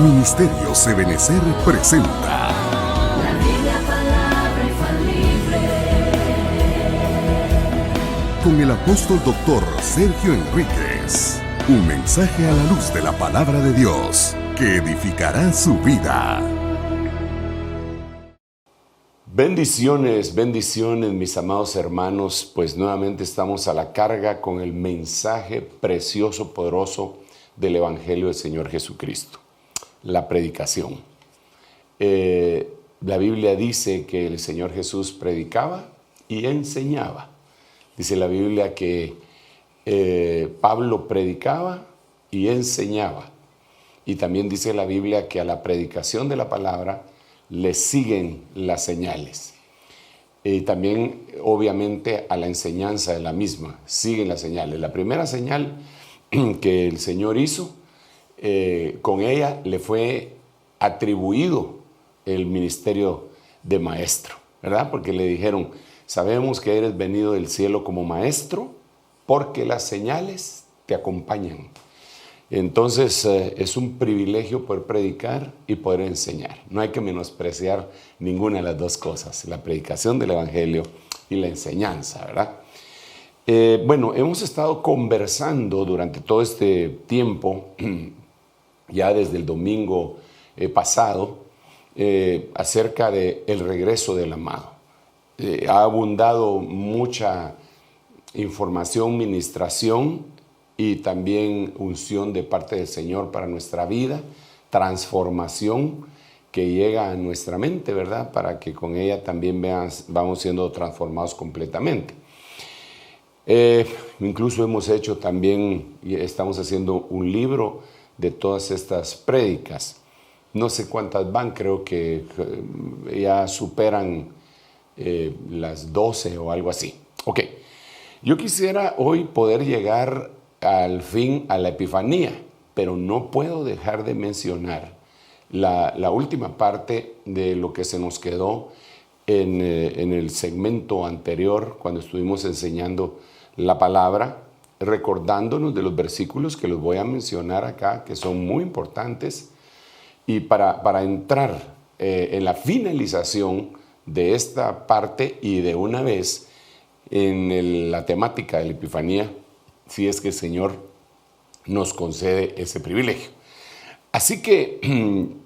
Ministerios Ebenecer presenta La Biblia, palabra infalible. con el apóstol doctor Sergio Enríquez. Un mensaje a la luz de la palabra de Dios que edificará su vida. Bendiciones, bendiciones, mis amados hermanos, pues nuevamente estamos a la carga con el mensaje precioso, poderoso del Evangelio del Señor Jesucristo, la predicación. La Biblia dice que el Señor Jesús predicaba y enseñaba. Dice la Biblia que Pablo predicaba y enseñaba. Y también dice la Biblia que a la predicación de la palabra le siguen las señales. Y también, obviamente, a la enseñanza de la misma siguen las señales. La primera señal que el Señor hizo, con ella le fue atribuido el ministerio de maestro, ¿verdad? Porque le dijeron, sabemos que eres venido del cielo como maestro, porque las señales te acompañan. Entonces es un privilegio poder predicar y poder enseñar. No hay que menospreciar ninguna de las dos cosas, la predicación del Evangelio y la enseñanza, ¿verdad? Bueno, hemos estado conversando durante todo este tiempo, ya desde el domingo pasado, acerca del regreso del amado. Ha abundado mucha información, ministración y también unción de parte del Señor para nuestra vida, transformación que llega a nuestra mente, ¿verdad? Para que con ella también vamos siendo transformados completamente. Incluso hemos hecho también, y estamos haciendo un libro de todas estas prédicas. No sé cuántas van, creo que ya superan las 12 o algo así. Ok, yo quisiera hoy poder llegar al fin a la Epifanía, pero no puedo dejar de mencionar la última parte de lo que se nos quedó en el segmento anterior, cuando estuvimos enseñando la palabra, recordándonos de los versículos que los voy a mencionar acá, que son muy importantes, y para entrar en la finalización de esta parte y de una vez en la temática de la Epifanía, si es que el Señor nos concede ese privilegio. Así que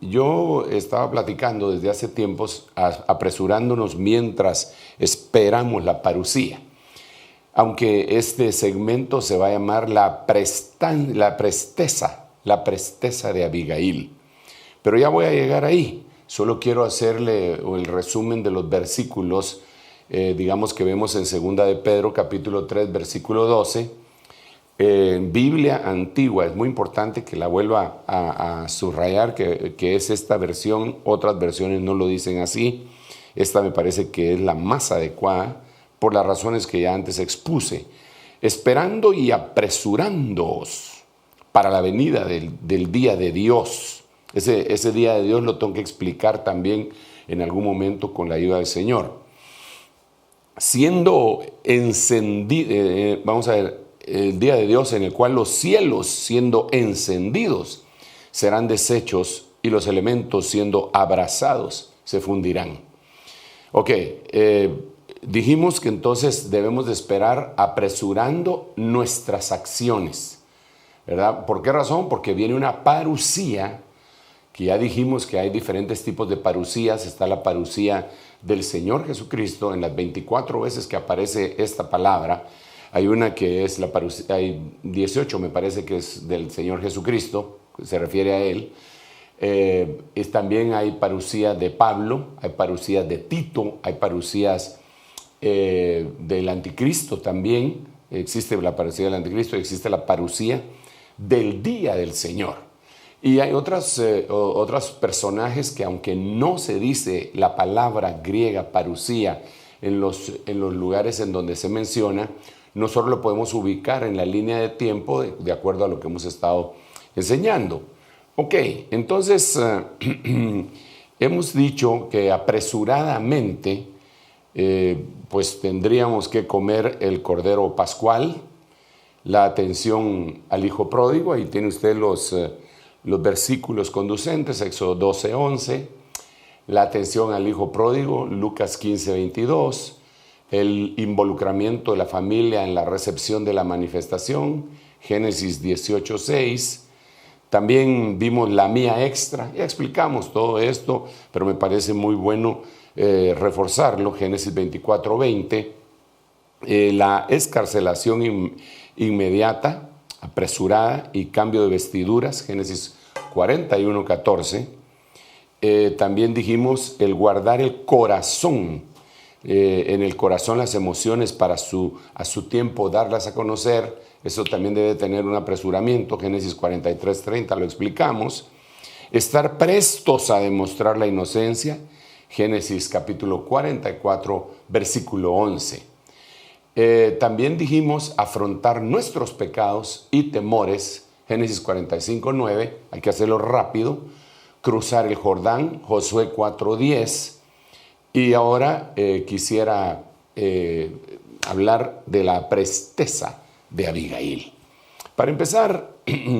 yo estaba platicando desde hace tiempos, apresurándonos mientras esperamos la parusía. Aunque este segmento se va a llamar la presteza de Abigail. Pero ya voy a llegar ahí. Solo quiero hacerle el resumen de los versículos, digamos que vemos en 2 de Pedro, capítulo 3, versículo 12. Biblia antigua, es muy importante que la vuelva a subrayar, que es esta versión. Otras versiones no lo dicen así. Esta me parece que es la más adecuada por las razones que ya antes expuse. Esperando y apresurándoos para la venida del día de Dios. Ese día de Dios lo tengo que explicar también en algún momento con la ayuda del Señor. Siendo encendido, vamos a ver, el día de Dios en el cual los cielos siendo encendidos serán deshechos y los elementos siendo abrasados se fundirán. Ok, dijimos que entonces debemos de esperar apresurando nuestras acciones, ¿verdad? ¿Por qué razón? Porque viene una parusía, que ya dijimos que hay diferentes tipos de parusías. Está la parusía del Señor Jesucristo en las 24 veces que aparece esta palabra. Hay una que es la parusía, hay 18 me parece que es del Señor Jesucristo, se refiere a Él. También hay parusía de Pablo, hay parusías de Tito, hay parusías del Anticristo también. Existe la parusía del Anticristo, existe la parusía del día del Señor. Y hay otros personajes que, aunque no se dice la palabra griega parusía en los lugares en donde se menciona, nosotros lo podemos ubicar en la línea de tiempo de acuerdo a lo que hemos estado enseñando. Ok, entonces hemos dicho que apresuradamente pues tendríamos que comer el cordero pascual, la atención al hijo pródigo. Ahí tiene usted los versículos conducentes, Éxodo 12, 11, la atención al hijo pródigo, Lucas 15, 22, el involucramiento de la familia en la recepción de la manifestación, Génesis 18, 6. También vimos la mía extra, ya explicamos todo esto, pero me parece muy bueno reforzarlo, Génesis 24, 20. La excarcelación inmediata, apresurada y cambio de vestiduras, Génesis 41, 14. También dijimos el guardar el corazón, en el corazón las emociones para a su tiempo darlas a conocer. Eso también debe tener un apresuramiento, Génesis 43, 30, lo explicamos. Estar prestos a demostrar la inocencia, Génesis capítulo 44, versículo 11. También dijimos afrontar nuestros pecados y temores, Génesis 45, 9, hay que hacerlo rápido. Cruzar el Jordán, Josué 4, 10. Y ahora quisiera hablar de la presteza de Abigail. Para empezar,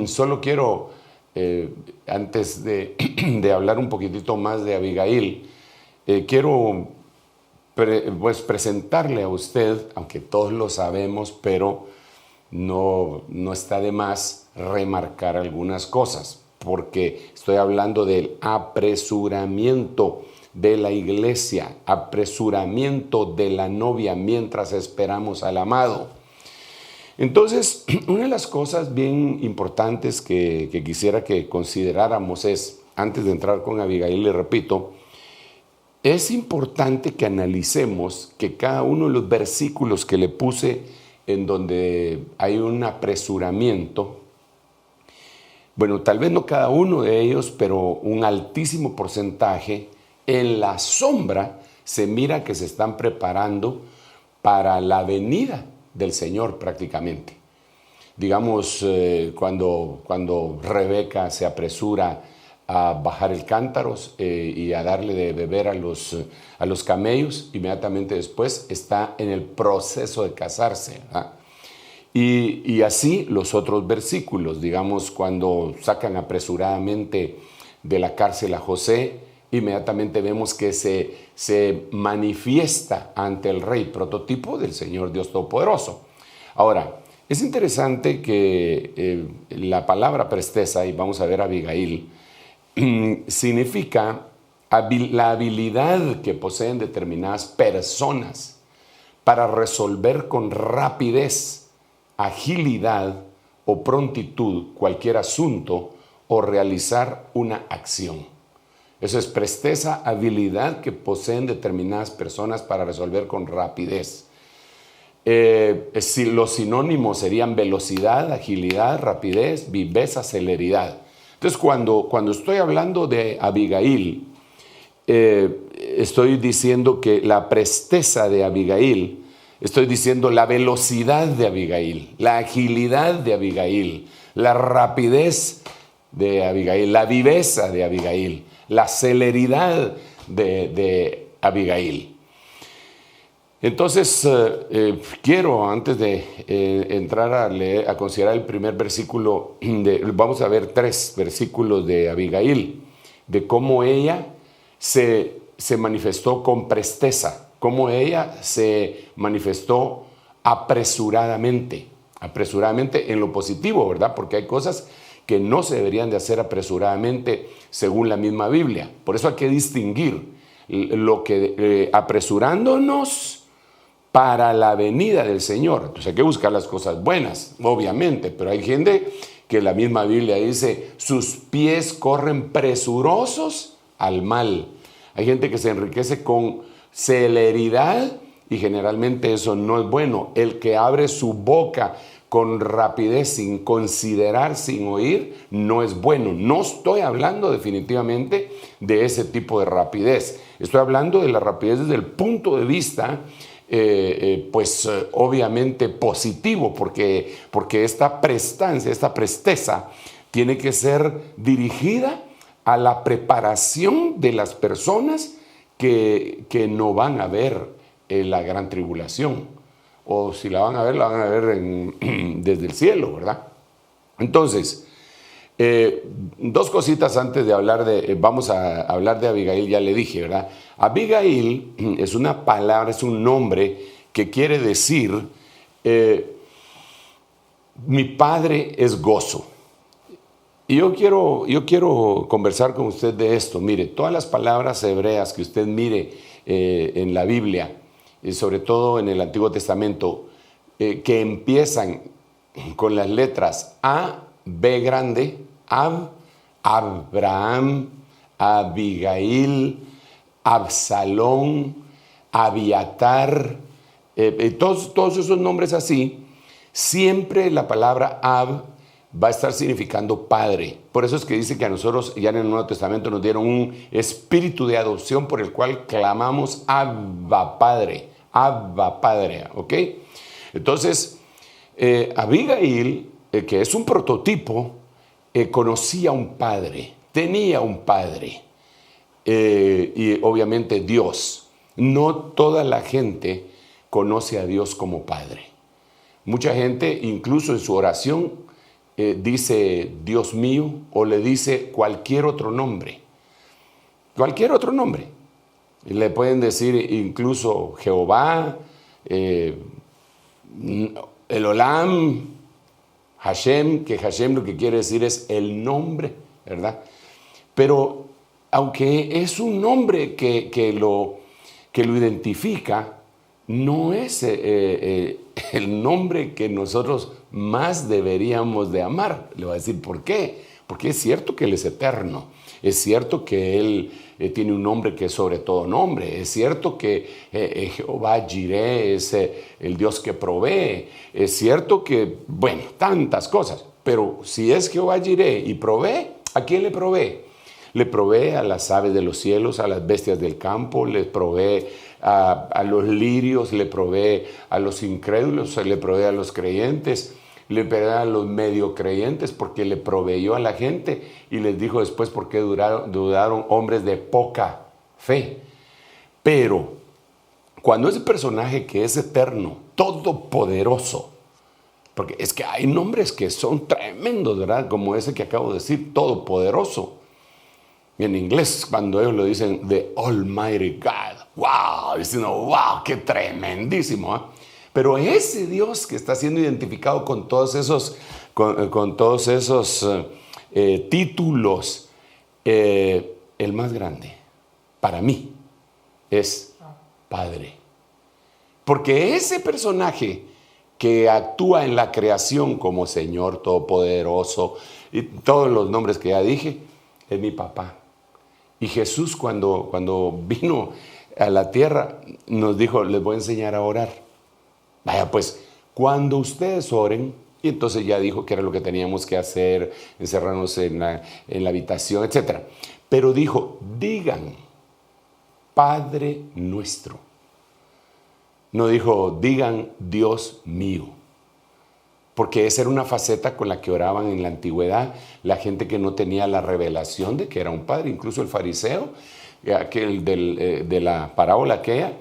solo quiero, antes de hablar un poquitito más de Abigail, quiero presentarle a usted, aunque todos lo sabemos, pero no está de más remarcar algunas cosas, porque estoy hablando del apresuramiento de la iglesia, apresuramiento de la novia mientras esperamos al amado. Entonces, una de las cosas bien importantes que quisiera que consideráramos es, antes de entrar con Abigail, le repito, es importante que analicemos que cada uno de los versículos que le puse en donde hay un apresuramiento, bueno, tal vez no cada uno de ellos, pero un altísimo porcentaje, en la sombra se mira que se están preparando para la venida del Señor prácticamente. Digamos, cuando Rebeca se apresura a bajar el cántaro y a darle de beber a los camellos, inmediatamente después está en el proceso de casarse, ¿verdad? Y así los otros versículos, digamos, cuando sacan apresuradamente de la cárcel a José, inmediatamente vemos que se manifiesta ante el rey, prototipo del Señor Dios Todopoderoso. Ahora, es interesante que la palabra presteza, y vamos a ver Abigail, significa la habilidad que poseen determinadas personas para resolver con rapidez, agilidad o prontitud cualquier asunto o realizar una acción. Eso es presteza, habilidad que poseen determinadas personas para resolver con rapidez. Los sinónimos serían velocidad, agilidad, rapidez, viveza, celeridad. Entonces, cuando estoy hablando de Abigail, estoy diciendo que la presteza de Abigail, estoy diciendo la velocidad de Abigail, la agilidad de Abigail, la rapidez de Abigail, la viveza de Abigail, la celeridad de Abigail. Entonces, quiero, antes de entrar a considerar el primer versículo, vamos a ver 3 versículos de Abigail, de cómo ella se manifestó con presteza, cómo ella se manifestó apresuradamente en lo positivo, ¿verdad? Porque hay cosas que no se deberían de hacer apresuradamente según la misma Biblia. Por eso hay que distinguir lo que apresurándonos para la venida del Señor. Entonces hay que buscar las cosas buenas, obviamente, pero hay gente que la misma Biblia dice, sus pies corren presurosos al mal. Hay gente que se enriquece con celeridad y generalmente eso no es bueno. El que abre su boca con rapidez, sin considerar, sin oír, no es bueno. No estoy hablando definitivamente de ese tipo de rapidez. Estoy hablando de la rapidez desde el punto de vista, obviamente positivo, porque esta prestancia, esta presteza, tiene que ser dirigida a la preparación de las personas que no van a ver la gran tribulación. O si la van a ver desde el cielo, ¿verdad? Entonces, Dos cositas antes de hablar vamos a hablar de Abigail, ya le dije, ¿verdad? Abigail es una palabra, es un nombre que quiere decir, mi padre es gozo. Y yo quiero conversar con usted de esto. Mire, todas las palabras hebreas que usted mire en la Biblia, y sobre todo en el Antiguo Testamento, que empiezan con las letras A, B grande, Ab, Abraham, Abigail, Absalón, Abiatar, todos esos nombres así, siempre la palabra Ab va a estar significando padre. Por eso es que dice que a nosotros ya en el Nuevo Testamento nos dieron un espíritu de adopción por el cual clamamos Abba Padre, ¿ok? Entonces, Abigail, que es un prototipo, conocía un padre, tenía un padre, y obviamente Dios. No toda la gente conoce a Dios como padre. Mucha gente, incluso en su oración, dice Dios mío o le dice cualquier otro nombre. Cualquier otro nombre. Le pueden decir incluso Jehová, el Olam, Hashem, que Hashem lo que quiere decir es el nombre, ¿verdad? Pero aunque es un nombre que lo identifica, no es el nombre que nosotros más deberíamos de amar. Le voy a decir por qué. Porque es cierto que Él es eterno. Es cierto que Él tiene un nombre que es sobre todo nombre. Es cierto que Jehová Jireh es el Dios que provee. Es cierto que, bueno, tantas cosas. Pero si es Jehová Jireh y provee, ¿a quién le provee? Le provee a las aves de los cielos, a las bestias del campo, le provee a los lirios, le provee a los incrédulos, le provee a los creyentes, le provee a los medio creyentes, porque le proveyó a la gente y les dijo después por qué dudaron hombres de poca fe. Pero cuando ese personaje que es eterno, todopoderoso, porque es que hay nombres que son tremendos, ¿verdad? Como ese que acabo de decir, todopoderoso. En inglés, cuando ellos lo dicen, The Almighty God, wow, diciendo, wow, qué tremendísimo, ¿eh? Pero ese Dios que está siendo identificado con todos esos, títulos, el más grande, para mí, es Padre. Porque ese personaje que actúa en la creación como Señor Todopoderoso, y todos los nombres que ya dije, es mi papá. Y Jesús cuando vino a la tierra nos dijo, les voy a enseñar a orar. Vaya pues, cuando ustedes oren, y entonces ya dijo que era lo que teníamos que hacer, encerrarnos en la habitación, etc. Pero dijo, digan, Padre nuestro. No dijo, digan, Dios mío. Porque esa era una faceta con la que oraban en la antigüedad la gente que no tenía la revelación de que era un padre. Incluso el fariseo, aquel de la parábola aquella,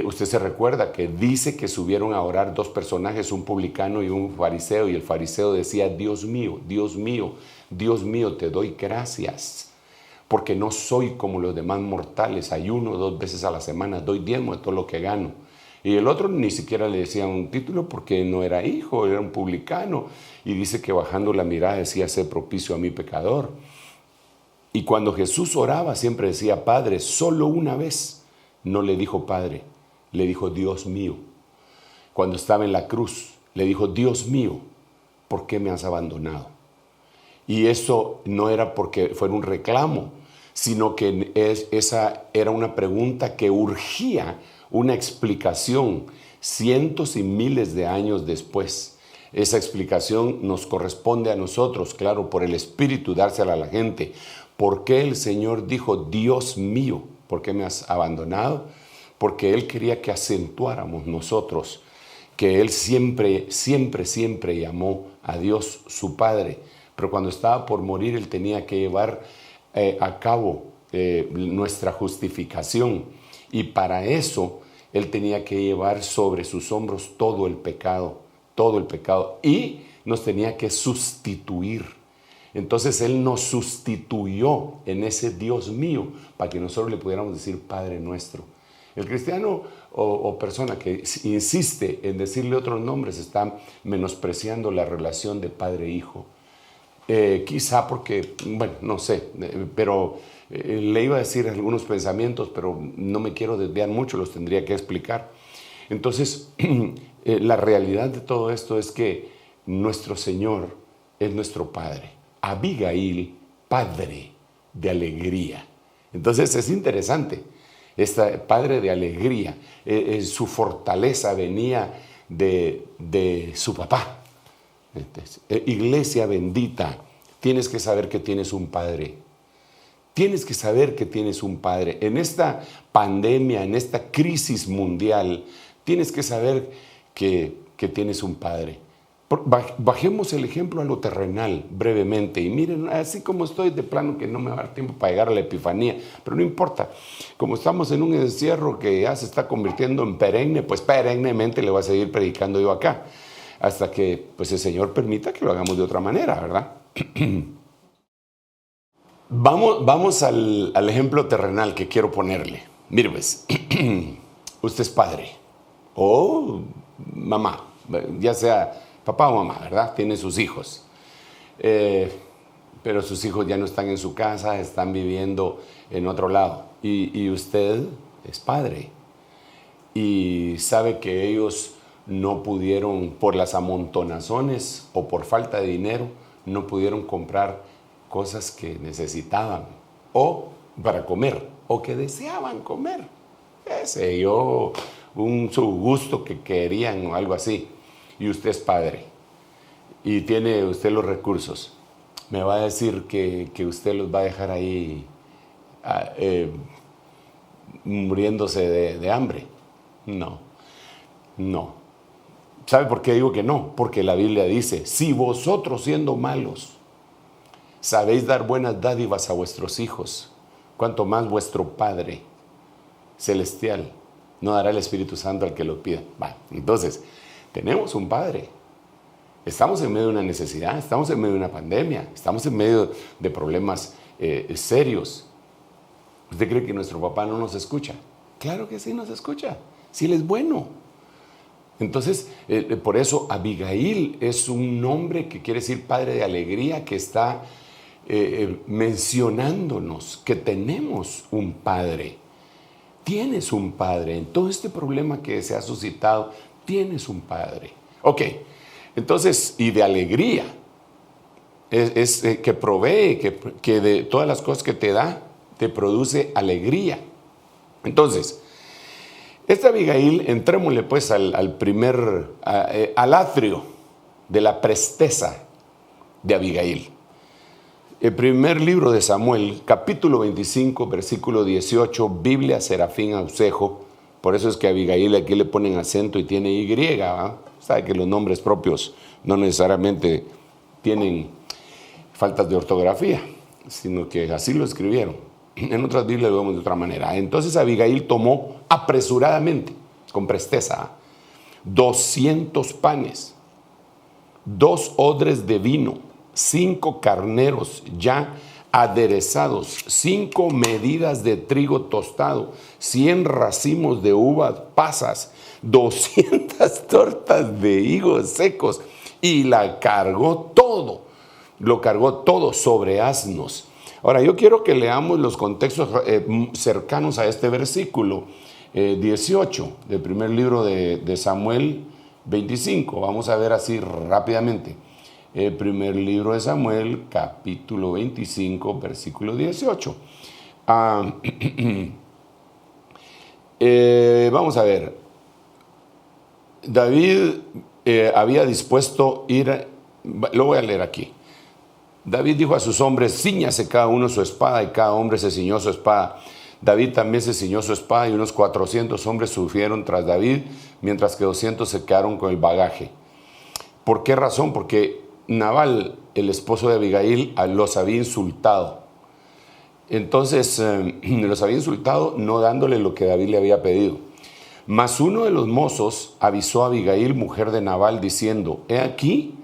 usted se recuerda que dice que subieron a orar dos personajes, un publicano y un fariseo, y el fariseo decía, Dios mío, Dios mío, Dios mío, te doy gracias, porque no soy como los demás mortales, ayuno 2 veces a la semana, doy diezmo de todo lo que gano. Y el otro ni siquiera le decía un título porque no era hijo, era un publicano. Y dice que bajando la mirada decía, sé propicio a mi pecador. Y cuando Jesús oraba siempre decía, Padre, solo una vez no le dijo Padre, le dijo Dios mío. Cuando estaba en la cruz, le dijo, Dios mío, ¿por qué me has abandonado? Y eso no era porque fuera un reclamo, sino que esa era una pregunta que urgía una explicación cientos y miles de años después. Esa explicación nos corresponde a nosotros, claro, por el Espíritu, dársela a la gente. ¿Por qué el Señor dijo, Dios mío, por qué me has abandonado? Porque Él quería que acentuáramos nosotros que Él siempre, siempre, siempre llamó a Dios su Padre. Pero cuando estaba por morir, Él tenía que llevar a cabo nuestra justificación. Y para eso Él tenía que llevar sobre sus hombros todo el pecado, y nos tenía que sustituir. Entonces Él nos sustituyó en ese Dios mío para que nosotros le pudiéramos decir Padre nuestro. El cristiano o persona que insiste en decirle otros nombres está menospreciando la relación de padre e hijo. Quizá porque, bueno, no sé, pero le iba a decir algunos pensamientos, pero no me quiero desviar mucho, los tendría que explicar. Entonces, la realidad de todo esto es que nuestro Señor es nuestro Padre. Abigail, padre de alegría. Entonces es interesante, padre de alegría, su fortaleza venía de su papá. Entonces, iglesia bendita, tienes que saber que tienes un padre. Tienes que saber que tienes un padre. En esta pandemia, en esta crisis mundial, tienes que saber que tienes un padre. Bajemos el ejemplo a lo terrenal brevemente y miren, así como estoy de plano que no me va a dar tiempo para llegar a la epifanía, pero no importa, como estamos en un encierro que ya se está convirtiendo en perenne, pues perennemente le voy a seguir predicando yo acá, hasta que pues el Señor permita que lo hagamos de otra manera, ¿verdad? Vamos al ejemplo terrenal que quiero ponerle. Mire pues, usted es padre o mamá, ya sea papá o mamá, ¿verdad? Tiene sus hijos. Pero sus hijos ya no están en su casa, están viviendo en otro lado. Y usted es padre. Y sabe que ellos no pudieron, por las amontonazones o por falta de dinero, no pudieron comprar cosas que necesitaban o para comer o que deseaban comer. Ese yo, su gusto que querían o algo así. Y usted es padre y tiene usted los recursos, ¿me va a decir que usted los va a dejar ahí muriéndose de hambre? No. ¿Sabe por qué digo que no? Porque la Biblia dice, si vosotros siendo malos sabéis dar buenas dádivas a vuestros hijos, cuanto más vuestro Padre celestial no dará el Espíritu Santo al que lo pida. Entonces, tenemos un Padre. Estamos en medio de una necesidad, estamos en medio de una pandemia, estamos en medio de problemas serios. ¿Usted cree que nuestro papá no nos escucha? Claro que sí nos escucha, si Él es bueno. Entonces, por eso Abigail es un nombre que quiere decir padre de alegría, que está mencionándonos que tenemos un Padre. Tienes un Padre. En todo este problema que se ha suscitado, tienes un Padre. Ok, entonces, y de alegría, es que provee, que de todas las cosas que te da, te produce alegría. Entonces, esta Abigail, entrémosle pues al atrio de la presteza de Abigail. El primer libro de Samuel, capítulo 25, versículo 18, Biblia Serafín Ausejo. Por eso es que a Abigail aquí le ponen acento y tiene Y, ¿verdad? Sabe que los nombres propios no necesariamente tienen faltas de ortografía, sino que así lo escribieron. En otras Biblias lo vemos de otra manera. Entonces Abigail tomó apresuradamente, con presteza, 200 panes, 2 odres de vino, 5 carneros ya aderezados, 5 medidas de trigo tostado, 100 racimos de uvas pasas, 200 tortas de higos secos, y lo cargó todo sobre asnos. Ahora, yo quiero que leamos los contextos cercanos a este versículo 18 del primer libro de Samuel 25. Vamos a ver así rápidamente. El primer libro de Samuel, capítulo 25, versículo 18. Vamos a ver. David había dispuesto ir, lo voy a leer aquí. David dijo a sus hombres, cíñase cada uno su espada, y cada hombre se ciñó su espada. David también se ciñó su espada, y unos 400 hombres subieron tras David, mientras que 200 se quedaron con el bagaje. ¿Por qué razón? Porque Nabal, el esposo de Abigail, los había insultado. Entonces, los había insultado no dándole lo que David le había pedido. Mas uno de los mozos avisó a Abigail, mujer de Nabal, diciendo, he aquí,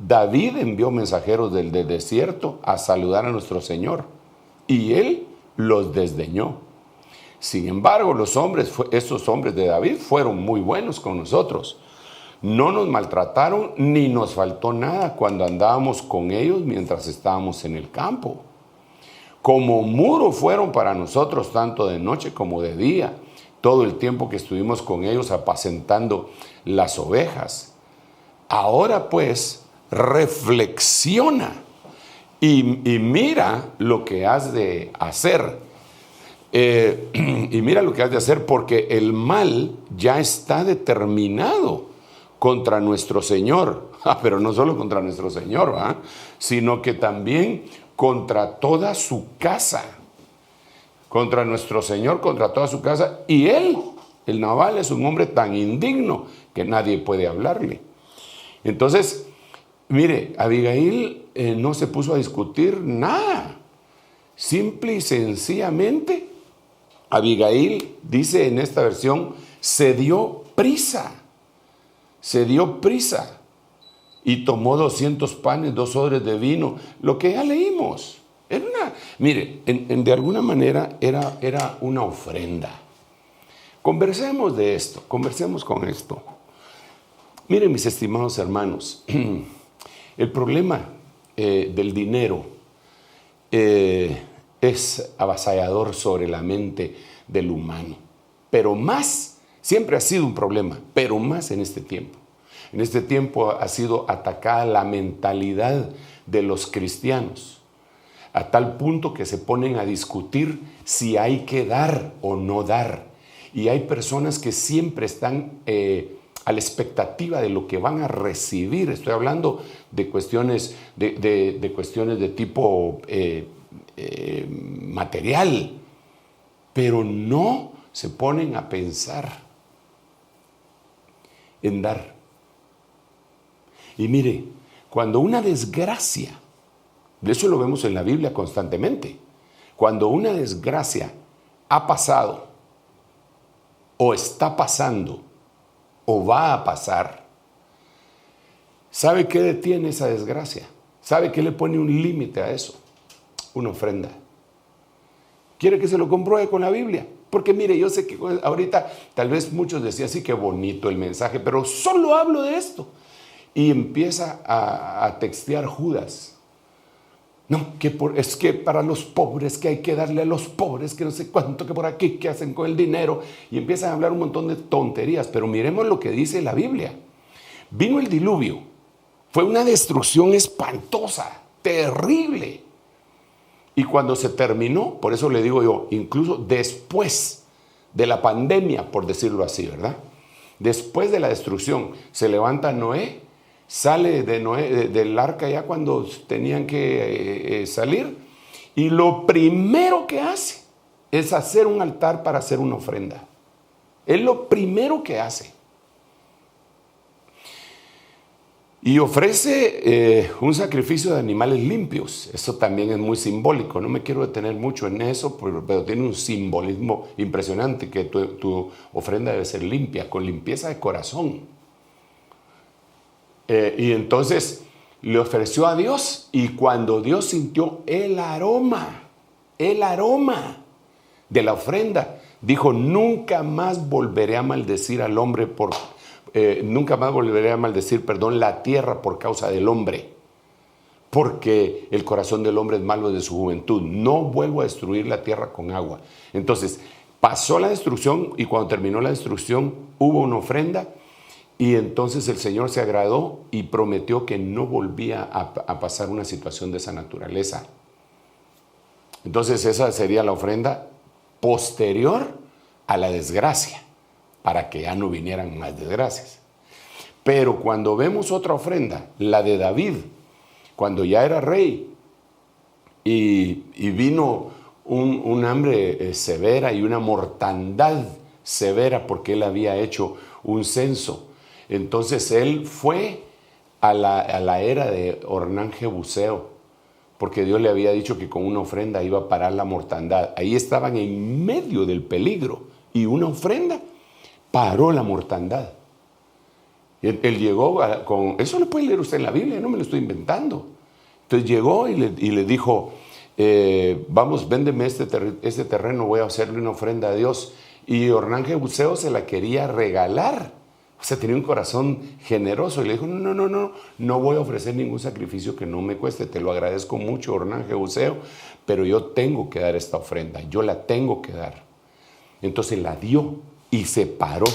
David envió mensajeros del desierto a saludar a nuestro Señor y él los desdeñó. Sin embargo, esos hombres de David fueron muy buenos con nosotros. No nos maltrataron ni nos faltó nada cuando andábamos con ellos mientras estábamos en el campo. Como muro fueron para nosotros tanto de noche como de día, todo el tiempo que estuvimos con ellos apacentando las ovejas. Ahora pues, reflexiona y mira lo que has de hacer. Y mira lo que has de hacer, porque el mal ya está determinado contra nuestro Señor. Pero no solo contra nuestro Señor, sino que también contra toda su casa. Contra nuestro Señor, contra toda su casa. Y él, el Nabal, es un hombre tan indigno que nadie puede hablarle. Entonces, mire, Abigail no se puso a discutir nada. Simple y sencillamente, Abigail, dice en esta versión, se dio prisa. Se dio prisa. Y tomó 200 panes, 2 odres de vino, lo que ya leímos. Mire, de alguna manera era una ofrenda. Conversemos de esto, conversemos con esto. Miren, mis estimados hermanos, el problema del dinero es avasallador sobre la mente del humano. Pero más, siempre ha sido un problema, pero más en este tiempo. En este tiempo ha sido atacada la mentalidad de los cristianos, a tal punto que se ponen a discutir si hay que dar o no dar. Y hay personas que siempre están a la expectativa de lo que van a recibir. Estoy hablando de cuestiones de cuestiones de tipo material, pero no se ponen a pensar en dar. Y mire, cuando una desgracia, eso lo vemos en la Biblia constantemente, cuando una desgracia ha pasado, o está pasando, o va a pasar, ¿sabe qué detiene esa desgracia? ¿Sabe qué le pone un límite a eso? Una ofrenda. ¿Quiere que se lo compruebe con la Biblia? Porque mire, yo sé que ahorita tal vez muchos decían, sí, qué bonito el mensaje, pero solo hablo de esto. Y empieza a textear Judas. No, es que para los pobres, que hay que darle a los pobres, que no sé cuánto, que por aquí, que hacen con el dinero. Y empiezan a hablar un montón de tonterías. Pero miremos lo que dice la Biblia. Vino el diluvio. Fue una destrucción espantosa, terrible. Y cuando se terminó, por eso le digo yo, incluso después de la pandemia, por decirlo así, ¿verdad? Después de la destrucción, se levanta Noé, sale del arca ya cuando tenían que salir, y lo primero que hace es hacer un altar para hacer una ofrenda. Es lo primero que hace. Y ofrece un sacrificio de animales limpios. Eso también es muy simbólico. No me quiero detener mucho en eso, pero tiene un simbolismo impresionante, que tu ofrenda debe ser limpia, con limpieza de corazón. Y entonces le ofreció a Dios, y cuando Dios sintió el aroma de la ofrenda, dijo: nunca más volveré a maldecir al hombre la tierra por causa del hombre, porque el corazón del hombre es malo desde su juventud. No vuelvo a destruir la tierra con agua. Entonces pasó la destrucción, y cuando terminó la destrucción hubo una ofrenda. Y entonces el Señor se agradó y prometió que no volvía a pasar una situación de esa naturaleza. Entonces esa sería la ofrenda posterior a la desgracia, para que ya no vinieran más desgracias. Pero cuando vemos otra ofrenda, la de David, cuando ya era rey y vino un hambre severa y una mortandad severa, porque él había hecho un censo. Entonces él fue a la era de Ornán Jebuseo, porque Dios le había dicho que con una ofrenda iba a parar la mortandad. Ahí estaban en medio del peligro, y una ofrenda paró la mortandad. Y él llegó con... Eso lo puede leer usted en la Biblia, no me lo estoy inventando. Entonces llegó y le dijo, vamos, véndeme este terreno, voy a hacerle una ofrenda a Dios. Y Ornán Jebuseo se la quería regalar. O sea, tenía un corazón generoso y le dijo, no voy a ofrecer ningún sacrificio que no me cueste. Te lo agradezco mucho, Ornán Jebuseo, pero yo tengo que dar esta ofrenda, yo la tengo que dar. Entonces la dio y se paró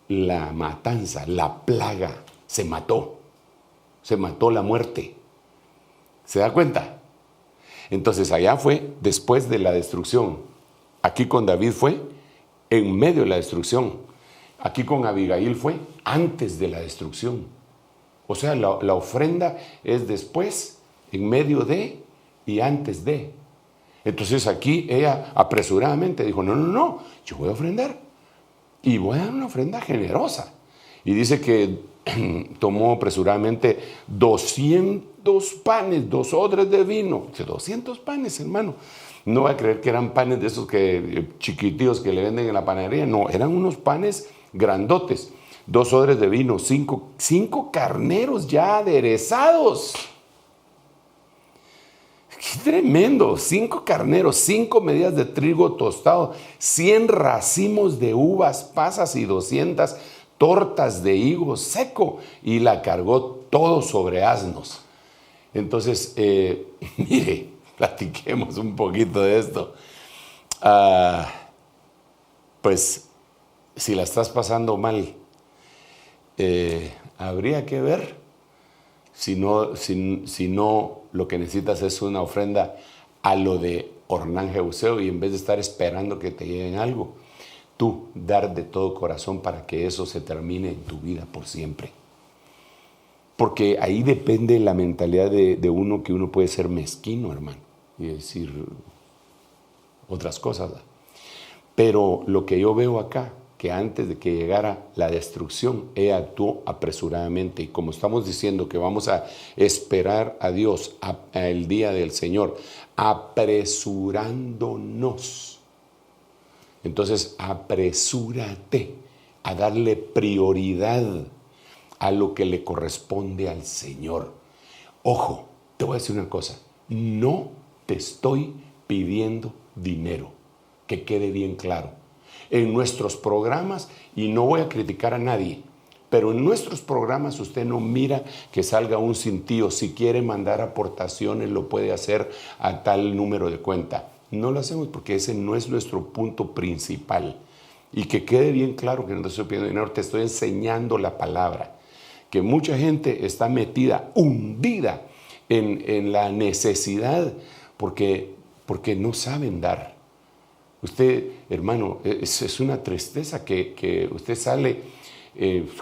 la matanza, la plaga, se mató la muerte. ¿Se da cuenta? Entonces allá fue después de la destrucción. Aquí con David fue en medio de la destrucción. Aquí con Abigail fue antes de la destrucción. O sea, la ofrenda es después, en medio de y antes de. Entonces aquí ella apresuradamente dijo, no, yo voy a ofrendar. Y voy a dar una ofrenda generosa. Y dice que tomó apresuradamente 200 panes, 2 odres de vino. 200 panes, hermano. No va a creer que eran panes de esos chiquititos que le venden en la panadería. No, eran unos panes grandotes. 2 odres de vino, 5 carneros ya aderezados. ¡Qué tremendo! 5 carneros, 5 medidas de trigo tostado, 100 racimos de uvas pasas y 200 tortas de higo seco. Y la cargó todo sobre asnos. Entonces, mire, platiquemos un poquito de esto. Pues, si la estás pasando mal, habría que ver. Si no, lo que necesitas es una ofrenda a lo de Ornán Jebuseo, y en vez de estar esperando que te lleguen algo, tú dar de todo corazón para que eso se termine en tu vida por siempre. Porque ahí depende la mentalidad de uno, que uno puede ser mezquino, hermano, y decir otras cosas. Pero lo que yo veo acá, que antes de que llegara la destrucción, ella actuó apresuradamente. Y como estamos diciendo que vamos a esperar a Dios el día del Señor, apresurándonos. Entonces, apresúrate a darle prioridad a lo que le corresponde al Señor. Ojo, te voy a decir una cosa. No te estoy pidiendo dinero. Que quede bien claro. En nuestros programas, y no voy a criticar a nadie, pero en nuestros programas usted no mira que salga un cintillo. Si quiere mandar aportaciones, lo puede hacer a tal número de cuenta. No lo hacemos porque ese no es nuestro punto principal. Y que quede bien claro que no te estoy pidiendo dinero, te estoy enseñando la palabra. Que mucha gente está metida, hundida en la necesidad porque no saben dar. Usted, hermano, es una tristeza que usted sale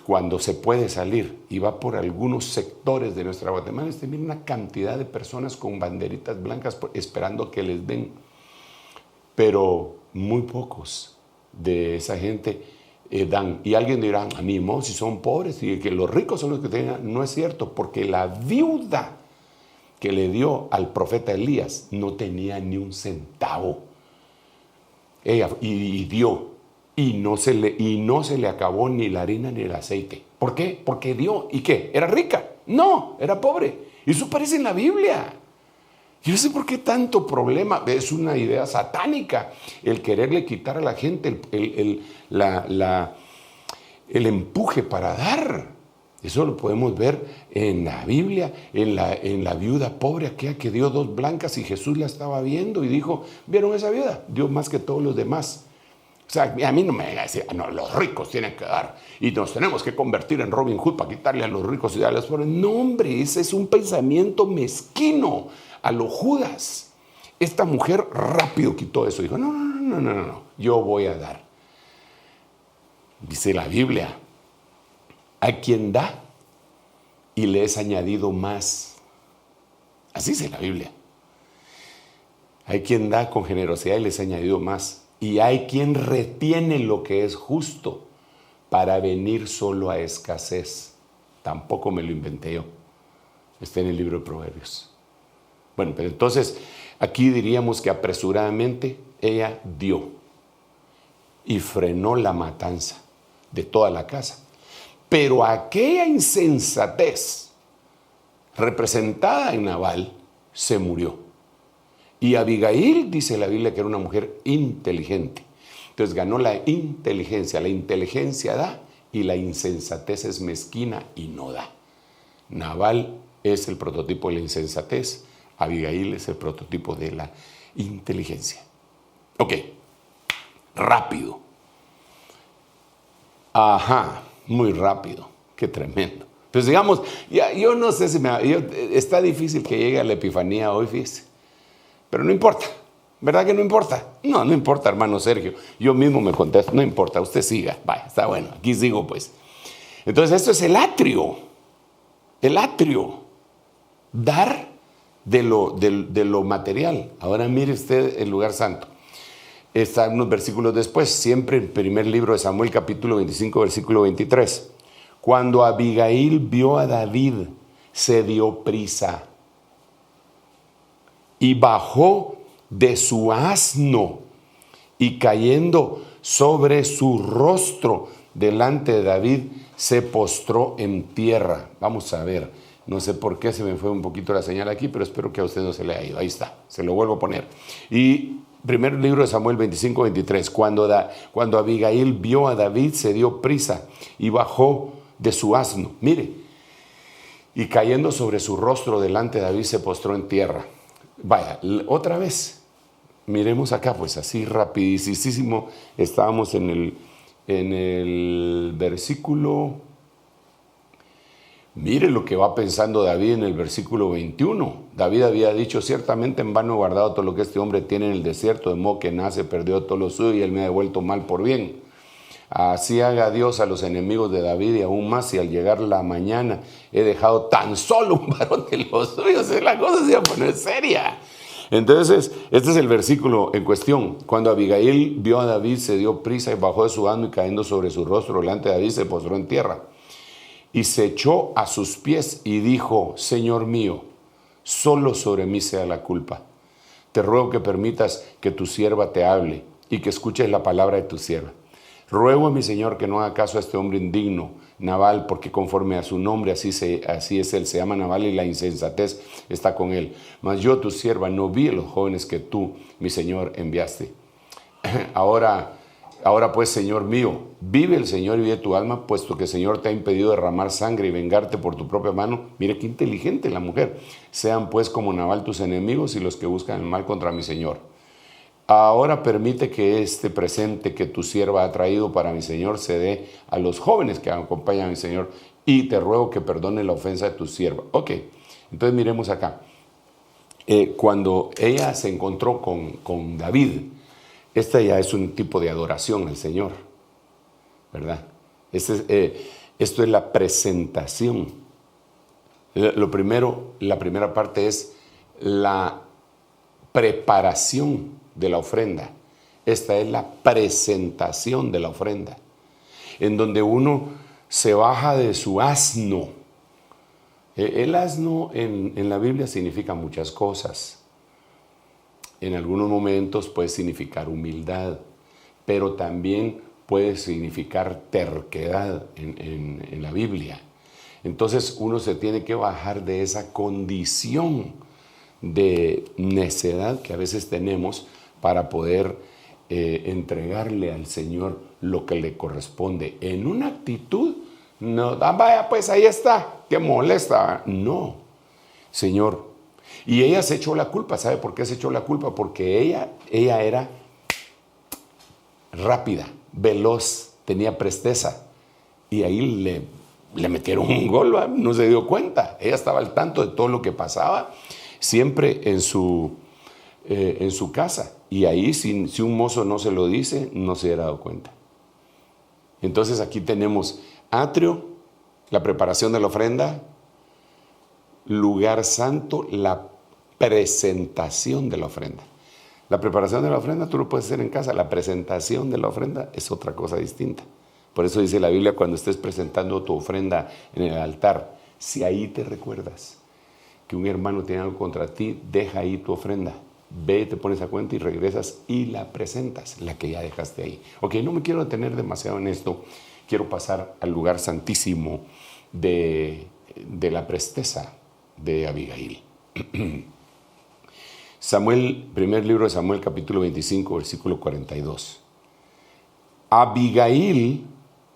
cuando se puede salir y va por algunos sectores de nuestra Guatemala. Usted mira una cantidad de personas con banderitas blancas esperando que les den, pero muy pocos de esa gente dan. Y alguien dirá, a mí, si son pobres y que los ricos son los que tengan. No es cierto, porque la viuda que le dio al profeta Elías no tenía ni un centavo. Ella y dio, y no se le acabó ni la harina ni el aceite. ¿Por qué? Porque dio. ¿Y qué? ¿Era rica? No, era pobre. Y eso aparece en la Biblia. Yo no sé por qué tanto problema. Es una idea satánica el quererle quitar a la gente el empuje para dar. Eso lo podemos ver en la Biblia, en la viuda pobre, aquella que dio 2 blancas y Jesús la estaba viendo y dijo, ¿vieron esa viuda? Dio más que todos los demás. O sea, a mí no me venga a decir, no, los ricos tienen que dar y nos tenemos que convertir en Robin Hood para quitarle a los ricos y darle a los pobres. No, hombre, ese es un pensamiento mezquino a lo Judas. Esta mujer rápido quitó eso. Dijo, no, yo voy a dar. Dice la Biblia, a quien da y le es añadido más. Así dice la Biblia. Hay quien da con generosidad y le es añadido más. Y hay quien retiene lo que es justo para venir solo a escasez. Tampoco me lo inventé yo. Está en el libro de Proverbios. Bueno, pero entonces aquí diríamos que apresuradamente ella dio y frenó la matanza de toda la casa. Pero aquella insensatez representada en Nabal se murió. Y Abigail, dice la Biblia, que era una mujer inteligente. Entonces ganó la inteligencia. La inteligencia da y la insensatez es mezquina y no da. Nabal es el prototipo de la insensatez. Abigail es el prototipo de la inteligencia. Ok, rápido. Ajá, muy rápido. Qué tremendo. Pues digamos, ya, yo no sé si está difícil que llegue a la epifanía hoy, fíjese. Pero no importa. ¿Verdad que no importa? No, no importa, hermano Sergio. Yo mismo me contesto, no importa, usted siga. Vaya, está bueno, aquí sigo pues. Entonces esto es el atrio. El atrio. Dar de lo material. Ahora mire usted el lugar santo. Está unos versículos después, siempre en el primer libro de Samuel, capítulo 25, versículo 23. Cuando Abigail vio a David, se dio prisa y bajó de su asno y cayendo sobre su rostro delante de David, se postró en tierra. Vamos a ver, no sé por qué se me fue un poquito la señal aquí, pero espero que a usted no se le haya ido. Ahí está, se lo vuelvo a poner. Y primer libro de Samuel 25, 23. Cuando Abigail vio a David, se dio prisa y bajó de su asno. Mire, y cayendo sobre su rostro delante de David, se postró en tierra. Vaya, otra vez. Miremos acá, pues así rapidísimo. Estábamos en el versículo. Mire lo que va pensando David en el versículo 21. David había dicho, ciertamente en vano he guardado todo lo que este hombre tiene en el desierto, de modo que nace, perdió todo lo suyo y él me ha devuelto mal por bien. Así haga Dios a los enemigos de David y aún más, si al llegar la mañana he dejado tan solo un varón de los suyos. La cosa se iba a poner seria. Entonces, este es el versículo en cuestión. Cuando Abigail vio a David, se dio prisa y bajó de su asno y cayendo sobre su rostro delante de David, se postró en tierra. Y se echó a sus pies y dijo, Señor mío, solo sobre mí sea la culpa. Te ruego que permitas que tu sierva te hable y que escuches la palabra de tu sierva. Ruego a mi Señor que no haga caso a este hombre indigno, Nabal, porque conforme a su nombre así es él, se llama Nabal y la insensatez está con él. Mas yo, tu sierva, no vi a los jóvenes que tú, mi Señor, enviaste. Ahora pues, Señor mío, vive el Señor y vive tu alma, puesto que el Señor te ha impedido derramar sangre y vengarte por tu propia mano. Mire qué inteligente la mujer. Sean pues como Nabal tus enemigos y los que buscan el mal contra mi Señor. Ahora permite que este presente que tu sierva ha traído para mi Señor se dé a los jóvenes que acompañan a mi Señor y te ruego que perdone la ofensa de tu sierva. Ok, entonces miremos acá. Cuando ella se encontró con David, esta ya es un tipo de adoración al Señor, ¿verdad? Esto es la presentación. La primera parte es la preparación de la ofrenda. Esta es la presentación de la ofrenda, en donde uno se baja de su asno. El asno en la Biblia significa muchas cosas. En algunos momentos puede significar humildad, pero también puede significar terquedad en la Biblia. Entonces uno se tiene que bajar de esa condición de necedad que a veces tenemos para poder entregarle al Señor lo que le corresponde en una actitud. No, vaya pues ahí está, que molesta. No, Señor. Y ella se echó la culpa. ¿Sabe por qué se echó la culpa? Porque ella era rápida, veloz, tenía presteza. Y ahí le metieron un gol, ¿va? No se dio cuenta. Ella estaba al tanto de todo lo que pasaba, siempre en su casa. Y ahí, si un mozo no se lo dice, no se hubiera dado cuenta. Entonces aquí tenemos atrio, la preparación de la ofrenda; lugar santo, la presentación de la ofrenda. La preparación de la ofrenda tú lo puedes hacer en casa. La presentación de la ofrenda es otra cosa distinta. Por eso dice la Biblia, cuando estés presentando tu ofrenda en el altar, si ahí te recuerdas que un hermano tiene algo contra ti, deja ahí tu ofrenda. Ve, te pones a cuenta y regresas y la presentas, la que ya dejaste ahí. Ok, no me quiero detener demasiado en esto. quiero pasar al lugar santísimo de la presteza de Abigail. Samuel, primer libro de Samuel, capítulo 25, versículo 42. Abigail,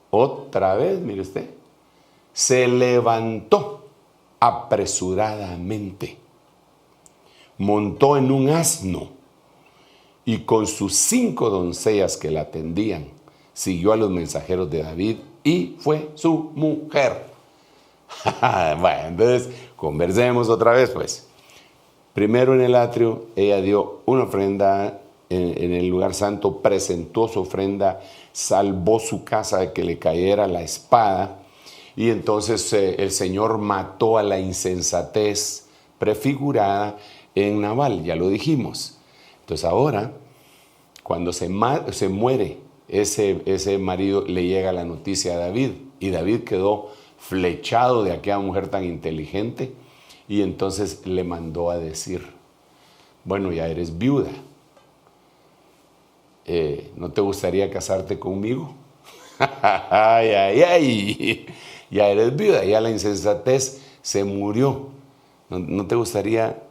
otra vez, mire usted, se levantó apresuradamente, montó en un asno y con sus 5 doncellas que la atendían, siguió a los mensajeros de David y fue su mujer. Bueno, entonces conversemos otra vez, pues. Primero en el atrio, ella dio una ofrenda en el lugar santo, presentó su ofrenda, salvó su casa de que le cayera la espada, y entonces el Señor mató a la insensatez prefigurada en Nabal, ya lo dijimos. Entonces ahora, cuando se muere ese marido, le llega la noticia a David, y David quedó flechado de aquella mujer tan inteligente, y entonces le mandó a decir, bueno, ya eres viuda, ¿no te gustaría casarte conmigo? Ay, ay, ay, ya eres viuda, ya la insensatez se murió, ¿no te gustaría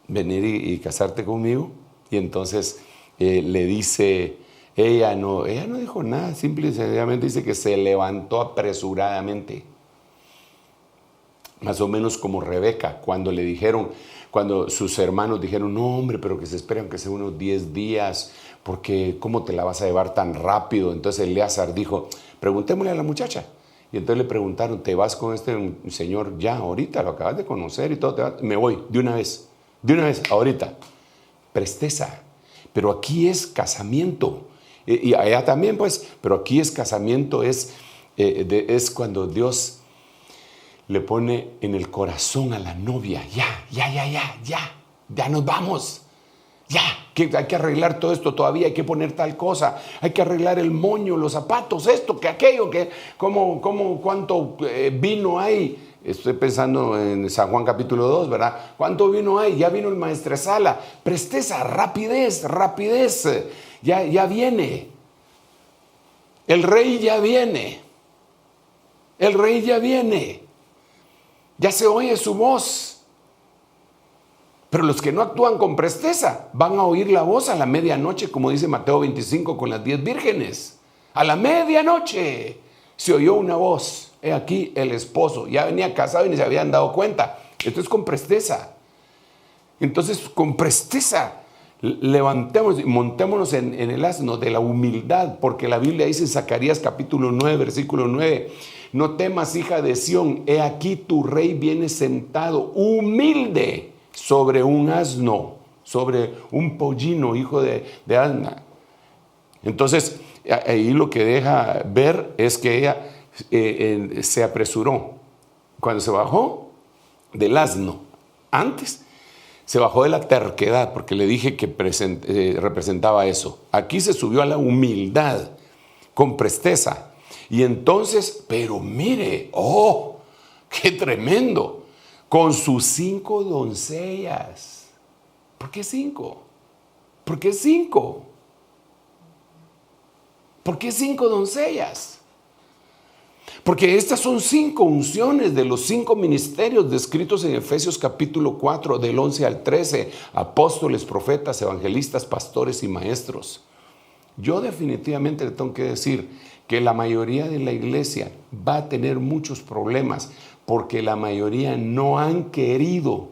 venir y casarte conmigo? Y entonces le dice, ella no dijo nada, simple y sencillamente dice que se levantó apresuradamente. Más o menos como Rebeca, cuando sus hermanos dijeron, no hombre, pero que se esperen que sea unos 10 días, porque ¿cómo te la vas a llevar tan rápido? Entonces Eleazar dijo, preguntémosle a la muchacha. Y entonces le preguntaron, ¿te vas con este señor ya, ahorita? Lo acabas de conocer y todo, me voy, de una vez, ahorita. Presteza. Pero aquí es casamiento. Y allá también, pues, pero aquí es casamiento, es cuando Dios le pone en el corazón a la novia, ya nos vamos, ya, que hay que arreglar todo esto todavía, hay que poner tal cosa, hay que arreglar el moño, los zapatos, esto, que aquello, que cuánto vino hay. Estoy pensando en San Juan capítulo 2, ¿verdad? ¿Cuánto vino hay? Ya vino el maestresala. Presteza, rapidez, ya viene. El rey ya viene. Ya se oye su voz. Pero los que no actúan con presteza van a oír la voz a la medianoche, como dice Mateo 25 con las 10 vírgenes. A la medianoche se oyó una voz. He aquí el esposo. Ya venía casado y ni se habían dado cuenta. Esto es con presteza. Entonces, con presteza, levantémonos y montémonos en el asno de la humildad, porque la Biblia dice en Zacarías capítulo 9, versículo 9, no temas, hija de Sión, he aquí tu rey viene sentado, humilde, sobre un asno, sobre un pollino, hijo de asna. Entonces, ahí lo que deja ver es que ella se apresuró. Cuando se bajó del asno, antes se bajó de la terquedad, porque le dije que representaba eso. Aquí se subió a la humildad, con presteza. Y entonces, pero mire, ¡oh! ¡Qué tremendo! Con sus 5 doncellas. ¿Por qué 5? ¿Por qué 5? ¿Por qué 5 doncellas? Porque estas son 5 unciones de los 5 ministerios descritos en Efesios capítulo 4, del 11 al 13. Apóstoles, profetas, evangelistas, pastores y maestros. Yo definitivamente le tengo que decir que la mayoría de la iglesia va a tener muchos problemas porque la mayoría no han querido,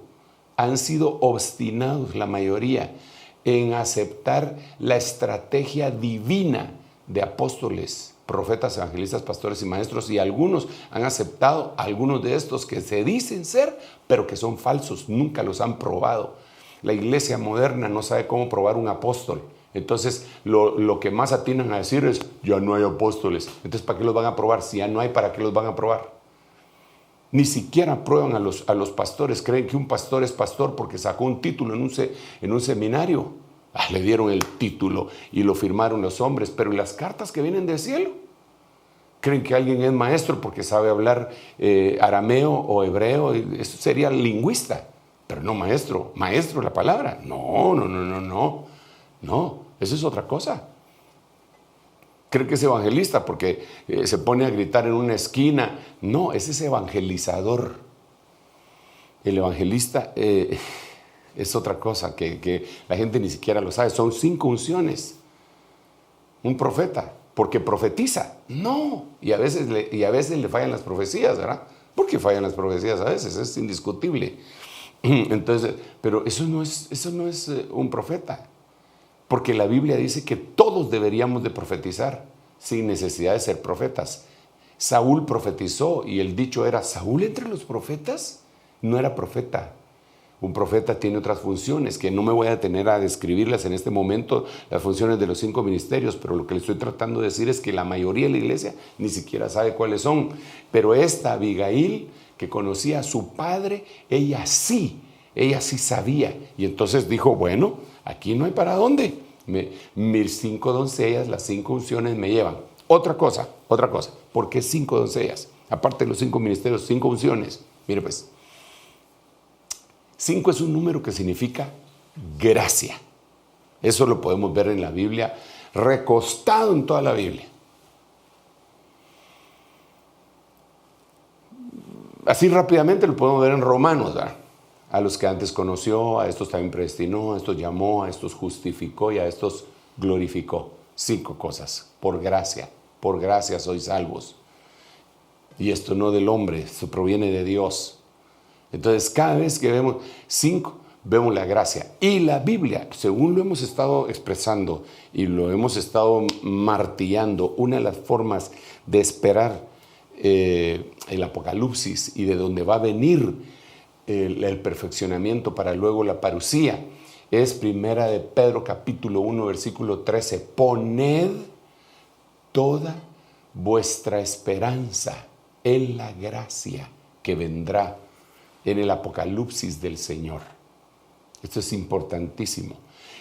han sido obstinados la mayoría en aceptar la estrategia divina de apóstoles, profetas, evangelistas, pastores y maestros, y algunos han aceptado algunos de estos que se dicen ser, pero que son falsos, nunca los han probado. La iglesia moderna no sabe cómo probar un apóstol. Entonces, lo que más atinan a decir es, ya no hay apóstoles. Entonces, ¿para qué los van a probar? Si ya no hay, ¿para qué los van a probar? Ni siquiera prueban a los pastores. Creen que un pastor es pastor porque sacó un título en un seminario. Le dieron el título y lo firmaron los hombres. Pero las cartas que vienen del cielo, creen que alguien es maestro porque sabe hablar arameo o hebreo. Eso sería lingüista, pero no maestro. Maestro la palabra. No, eso es otra cosa. cree que es evangelista porque se pone a gritar en una esquina. No, ese es evangelizador. El evangelista es otra cosa que la gente ni siquiera lo sabe. Son 5 unciones. Un profeta, porque profetiza. No, y a veces le fallan las profecías, ¿verdad? ¿Por qué fallan las profecías a veces? Es indiscutible. Entonces, pero eso no es un profeta. Porque la Biblia dice que todos deberíamos de profetizar sin necesidad de ser profetas. Saúl profetizó y el dicho era, ¿Saúl entre los profetas? No era profeta. Un profeta tiene otras funciones que no me voy a detener a describirlas en este momento, las funciones de los 5 ministerios, pero lo que le estoy tratando de decir es que la mayoría de la iglesia ni siquiera sabe cuáles son. Pero esta Abigail, que conocía a su padre, ella sí sabía. Y entonces dijo, bueno, aquí no hay para dónde. Mis 5 doncellas, las 5 unciones me llevan. Otra cosa. ¿Por qué 5 doncellas? Aparte de los 5 ministerios, 5 unciones. Mire pues, 5 es un número que significa gracia. Eso lo podemos ver en la Biblia, recostado en toda la Biblia. Así rápidamente lo podemos ver en Romanos, ¿verdad? A los que antes conoció, a estos también predestinó, a estos llamó, a estos justificó y a estos glorificó. 5 cosas. Por gracia sois salvos. Y esto no del hombre, esto proviene de Dios. Entonces, cada vez que vemos 5, vemos la gracia. Y la Biblia, según lo hemos estado expresando y lo hemos estado martillando, una de las formas de esperar el Apocalipsis y de donde va a venir el perfeccionamiento para luego la parusía, es Primera de Pedro capítulo 1, versículo 13. Poned toda vuestra esperanza en la gracia que vendrá en el Apocalipsis del Señor. Esto es importantísimo.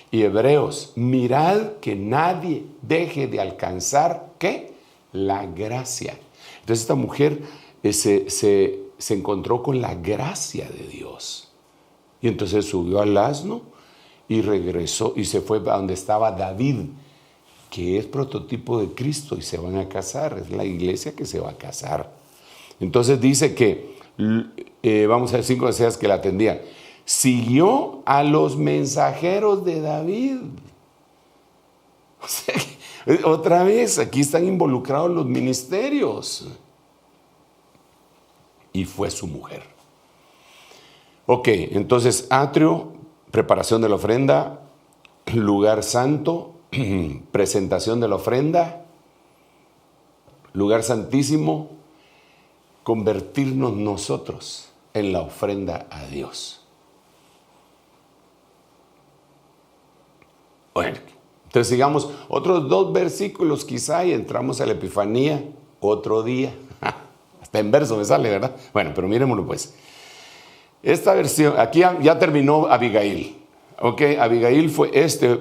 Y Hebreos, mirad que nadie deje de alcanzar, ¿qué? La gracia. Entonces esta mujer se encontró con la gracia de Dios. Y entonces subió al asno y regresó y se fue a donde estaba David, que es prototipo de Cristo, y se van a casar. Es la iglesia que se va a casar. Entonces dice que vamos a ver 5 deseas que la atendían. Siguió a los mensajeros de David. O sea, otra vez, aquí están involucrados los ministerios. Y fue su mujer. Ok, entonces atrio, preparación de la ofrenda, lugar santo, presentación de la ofrenda, lugar santísimo, convertirnos nosotros en la ofrenda a Dios. Bueno, entonces sigamos otros 2 versículos quizá y entramos a la Epifanía otro día. Hasta en verso me sale, ¿verdad? Bueno, pero miremoslo pues. Esta versión, aquí ya terminó Abigail. Ok, Abigail fue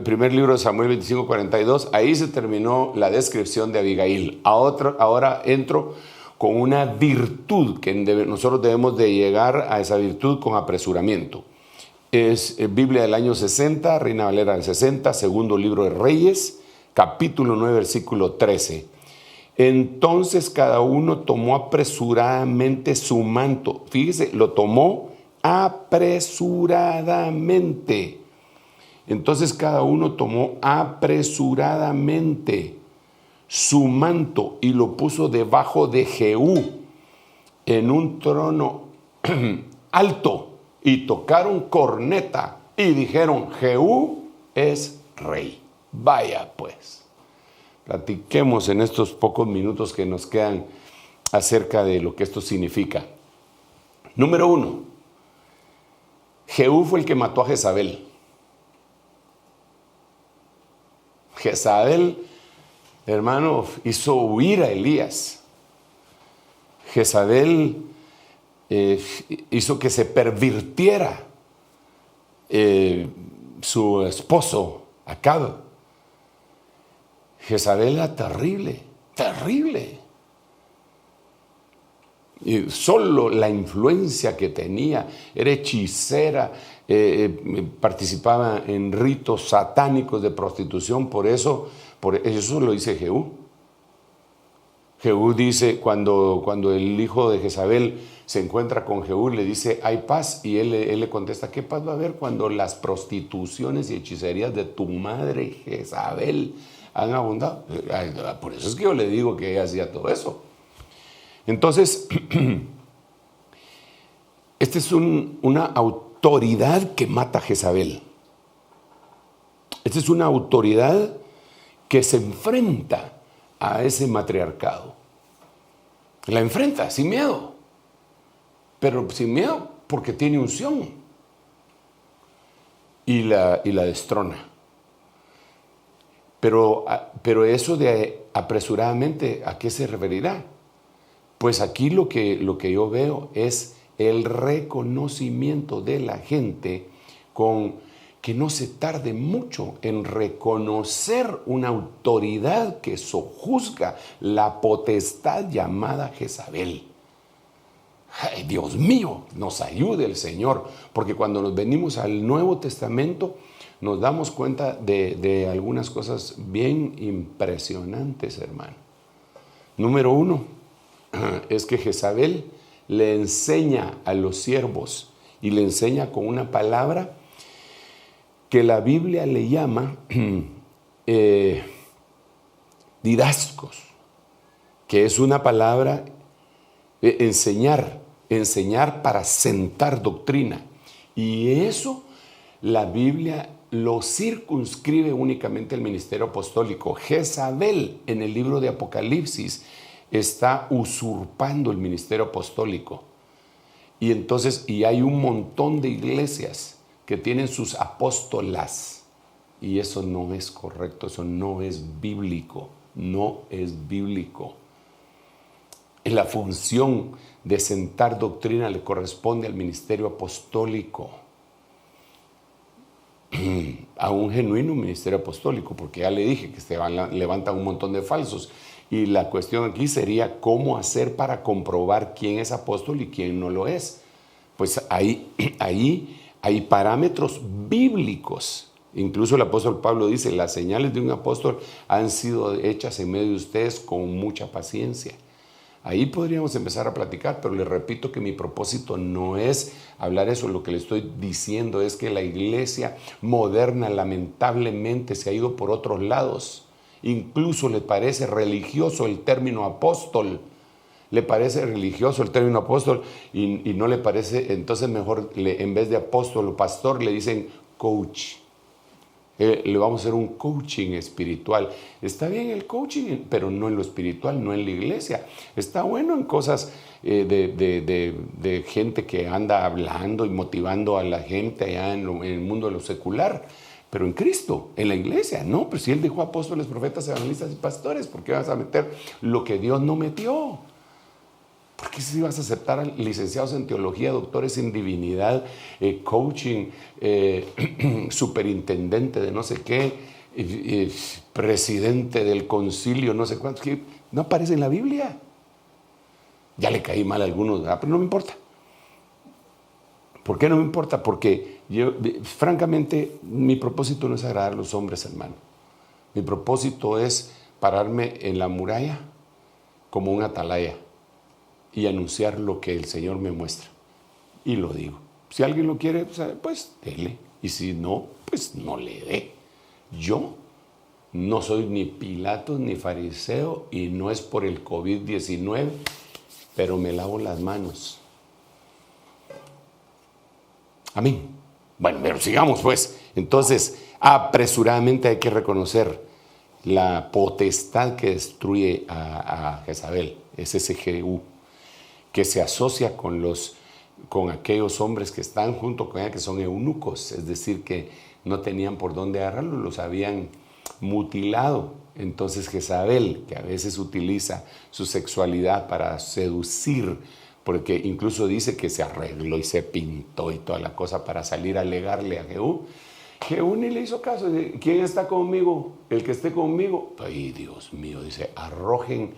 primer libro de Samuel 25:42. Ahí se terminó la descripción de Abigail. Ahora entro con una virtud que nosotros debemos de llegar a esa virtud con apresuramiento. Es Biblia del año 60, Reina Valera del 60, segundo libro de Reyes, capítulo 9, versículo 13. Entonces cada uno tomó apresuradamente su manto. Fíjese, lo tomó apresuradamente. Entonces cada uno tomó apresuradamente su manto y lo puso debajo de Jehú en un trono alto, y tocaron corneta y dijeron: Jehú es rey. Vaya pues, platiquemos en estos pocos minutos que nos quedan acerca de lo que esto significa. Número 1, Jehú fue el que mató a Jezabel. Jezabel, hermano, hizo huir a Elías. Jezabel hizo que se pervirtiera su esposo Acab. Jezabel era terrible, terrible. Y solo la influencia que tenía, era hechicera, participaba en ritos satánicos de prostitución. Por eso lo dice Jehú. Jehú dice, cuando el hijo de Jezabel se encuentra con Jehú, le dice, hay paz, y él le contesta, ¿qué paz va a haber cuando las prostituciones y hechicerías de tu madre Jezabel han abundado? Por eso es que yo le digo que ella hacía todo eso. Entonces, esta es una autoridad que mata a Jezabel. Esta es una autoridad que se enfrenta a ese matriarcado. La enfrenta sin miedo, pero sin miedo porque tiene unción y la destrona. Pero eso de apresuradamente, ¿a qué se referirá? Pues aquí lo que yo veo es el reconocimiento de la gente con que no se tarde mucho en reconocer una autoridad que sojuzga la potestad llamada Jezabel. Ay, Dios mío, nos ayude el Señor, porque cuando nos venimos al Nuevo Testamento nos damos cuenta de algunas cosas bien impresionantes, hermano. Número 1, es que Jezabel le enseña a los siervos y le enseña con una palabra que la Biblia le llama didascos, que es una palabra enseñar para sentar doctrina. Y eso la Biblia lo circunscribe únicamente al ministerio apostólico. Jezabel en el libro de Apocalipsis está usurpando el ministerio apostólico. Y entonces, hay un montón de iglesias que tienen sus apóstolas, y eso no es correcto, eso no es bíblico, no es bíblico. La función de sentar doctrina le corresponde al ministerio apostólico, a un genuino ministerio apostólico, porque ya le dije que se levantan un montón de falsos, y la cuestión aquí sería cómo hacer para comprobar quién es apóstol y quién no lo es. Pues ahí hay parámetros bíblicos. Incluso el apóstol Pablo dice, las señales de un apóstol han sido hechas en medio de ustedes con mucha paciencia. Ahí podríamos empezar a platicar, pero le repito que mi propósito no es hablar eso. Lo que le estoy diciendo es que la iglesia moderna lamentablemente se ha ido por otros lados. Incluso le parece religioso el término apóstol. Le parece religioso el término apóstol y no le parece, entonces mejor en vez de apóstol o pastor le dicen coach. Le vamos a hacer un coaching espiritual. Está bien el coaching, pero no en lo espiritual, no en la iglesia. Está bueno en cosas de gente que anda hablando y motivando a la gente allá en el mundo de lo secular. Pero en Cristo, en la iglesia, no. Pero si Él dijo apóstoles, profetas, evangelistas y pastores, ¿por qué vas a meter lo que Dios no metió? ¿Por qué si vas a aceptar a licenciados en teología, doctores en divinidad, coaching, superintendente de no sé qué, presidente del concilio, no sé cuántos, que no aparece en la Biblia? Ya le caí mal a algunos, ¿verdad? Pero no me importa. ¿Por qué no me importa? Porque yo, francamente, mi propósito no es agradar a los hombres, hermano. Mi propósito es pararme en la muralla como un atalaya y anunciar lo que el Señor me muestra. Y lo digo. Si alguien lo quiere, pues dele. Y si no, pues no le dé. Yo no soy ni Pilatos ni fariseo, y no es por el COVID-19, pero me lavo las manos. Amén. Bueno, pero sigamos pues. Entonces, apresuradamente hay que reconocer la potestad que destruye a Jezabel. Es ese Jehú, que se asocia con aquellos hombres que están junto con ella, que son eunucos, es decir, que no tenían por dónde agarrarlo, los habían mutilado. Entonces Jezabel, que a veces utiliza su sexualidad para seducir, porque incluso dice que se arregló y se pintó y toda la cosa para salir a alegarle a Jehú. Jehú ni le hizo caso. ¿Quién está conmigo? El que esté conmigo. Ay, Dios mío, dice, arrojen.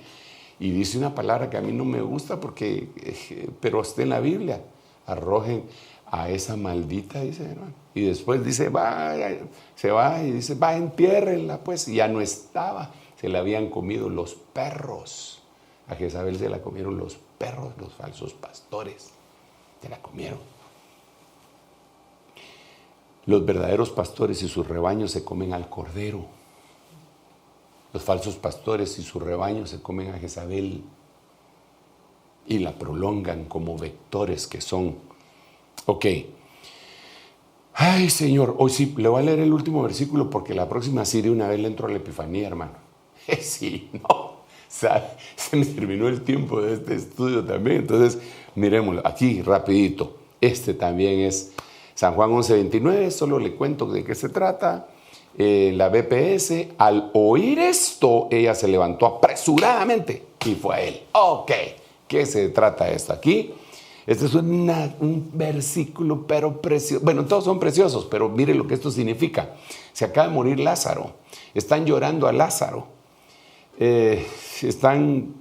Y dice una palabra que a mí no me gusta, pero está en la Biblia. Arrojen a esa maldita, dice, hermano. Y después dice, se va y dice, entiérrenla, pues. Y ya no estaba. Se la habían comido los perros. A Jezabel se la comieron los perros, los falsos pastores. Se la comieron. Los verdaderos pastores y sus rebaños se comen al cordero. Los falsos pastores y sus rebaños se comen a Jezabel y la prolongan como vectores que son. Ok. Ay, Señor, hoy sí, le voy a leer el último versículo porque la próxima sí de una vez le entro a la Epifanía, hermano. Sí, no. O sea, se me terminó el tiempo de este estudio también. Entonces, miremoslo aquí rapidito. Este también es San Juan 11:29. Solo le cuento de qué se trata. La BPS, al oír esto, ella se levantó apresuradamente y fue a él. Ok, ¿qué se trata esto aquí? Este es un versículo, pero precioso. Bueno, todos son preciosos, pero mire lo que esto significa. Se acaba de morir Lázaro. Están llorando a Lázaro. Están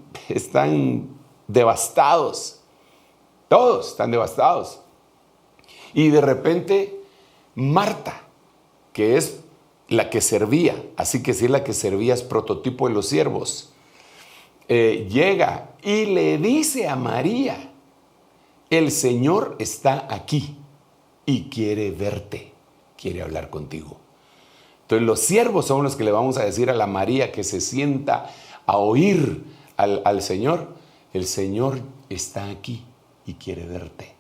devastados. Todos están devastados. Y de repente, Marta, que es la que servía, así que si es la que servía es prototipo de los siervos, llega y le dice a María: el Señor está aquí y quiere verte, quiere hablar contigo. Entonces los siervos son los que le vamos a decir a la María que se sienta a oír al Señor: el Señor está aquí y quiere verte.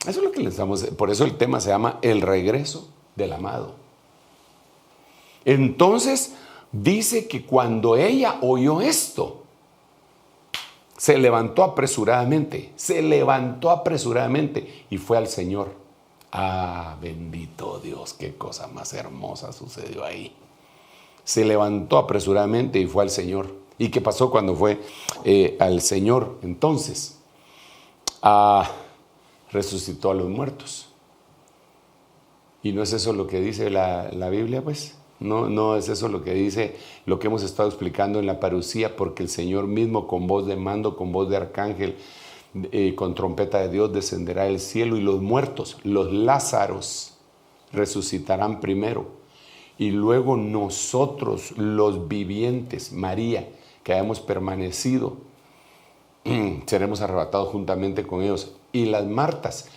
Eso es lo que les damos. Por eso el tema se llama el regreso del amado. Entonces dice que cuando ella oyó esto, se levantó apresuradamente y fue al Señor. Ah, bendito Dios, qué cosa más hermosa sucedió ahí. Se levantó apresuradamente y fue al Señor. ¿Y qué pasó cuando fue al Señor? Entonces, resucitó a los muertos. ¿Y no es eso lo que dice la Biblia, pues? No es eso lo que dice, lo que hemos estado explicando en la parucía, porque el Señor mismo con voz de mando, con voz de arcángel, con trompeta de Dios descenderá del cielo, y los muertos, los Lázaros, resucitarán primero, y luego nosotros, los vivientes, María, que hayamos permanecido, seremos arrebatados juntamente con ellos. Y las Martas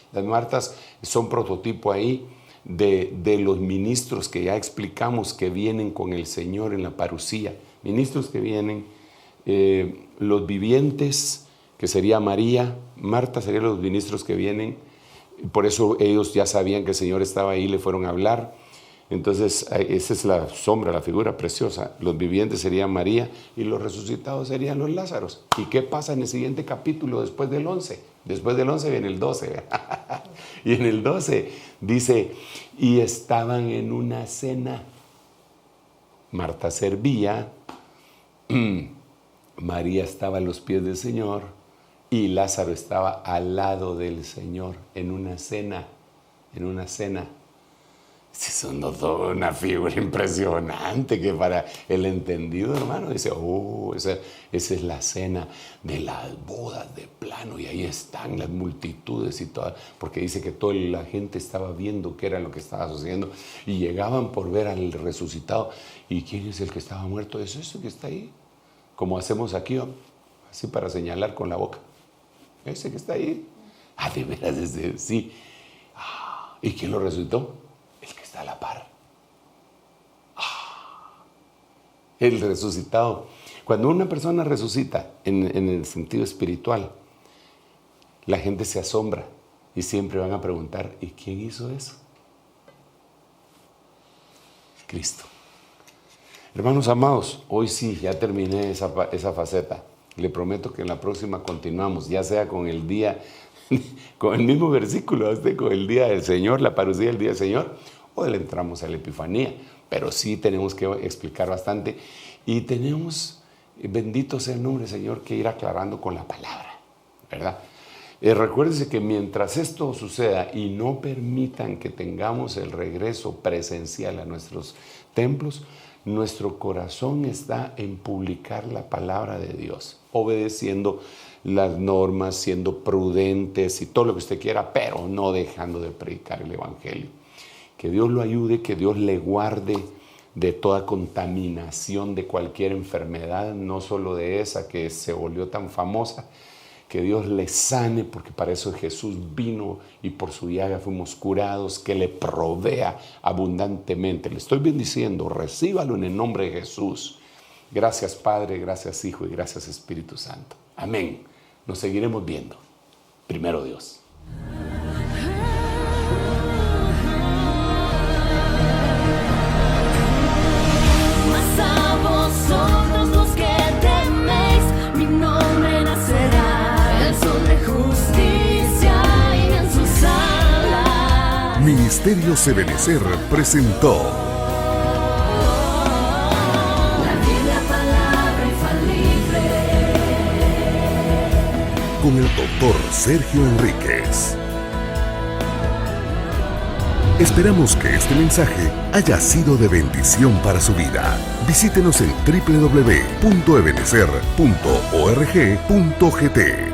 son prototipo ahí de los ministros que ya explicamos que vienen con el Señor en la parucía. Ministros que vienen, los vivientes, que sería María, Marta serían los ministros que vienen. Por eso ellos ya sabían que el Señor estaba ahí, le fueron a hablar. Entonces esa es la sombra, la figura preciosa. Los vivientes serían María y los resucitados serían los Lázaros. ¿Y qué pasa en el siguiente capítulo después del 11? Después del 11 viene el 12. Y en el 12 dice: y estaban en una cena. Marta servía, María estaba a los pies del Señor y Lázaro estaba al lado del Señor en una cena. Es una figura impresionante que para el entendido, hermano, dice: esa es la cena de las bodas de plano, y ahí están las multitudes y todo, porque dice que toda la gente estaba viendo qué era lo que estaba sucediendo y llegaban por ver al resucitado. ¿Y quién es el que estaba muerto? Es ese que está ahí, como hacemos aquí, así para señalar con la boca. Ese que está ahí. De veras, sí. ¿Y quién lo resucitó? El que está a la par. El resucitado. Cuando una persona resucita en el sentido espiritual, la gente se asombra y siempre van a preguntar: ¿y quién hizo eso? Cristo. Hermanos amados, hoy sí, ya terminé esa faceta. Le prometo que en la próxima continuamos, ya sea con el día, con el mismo versículo, con el día del Señor, la parucía del día del Señor, o le entramos a la Epifanía. Pero sí tenemos que explicar bastante y tenemos, bendito sea el nombre del Señor, que ir aclarando con la palabra, ¿verdad? Recuérdense que mientras esto suceda y no permitan que tengamos el regreso presencial a nuestros templos, nuestro corazón está en publicar la palabra de Dios, obedeciendo las normas, siendo prudentes y todo lo que usted quiera, pero no dejando de predicar el Evangelio. Que Dios lo ayude, que Dios le guarde de toda contaminación, de cualquier enfermedad, no solo de esa que se volvió tan famosa. Que Dios le sane, porque para eso Jesús vino y por su llaga fuimos curados, que le provea abundantemente. Le estoy bendiciendo, recíbalo en el nombre de Jesús. Gracias Padre, gracias Hijo y gracias Espíritu Santo. Amén. Nos seguiremos viendo. Primero Dios. Mas a vosotros los que teméis, mi nombre nacerá, el sol de justicia y en sus alas. Ministerios Ebenecer presentó La Biblia, palabra infalible. con el doctor Sergio Enríquez. Esperamos que este mensaje haya sido de bendición para su vida. Visítenos en www.ebenecer.org.gt.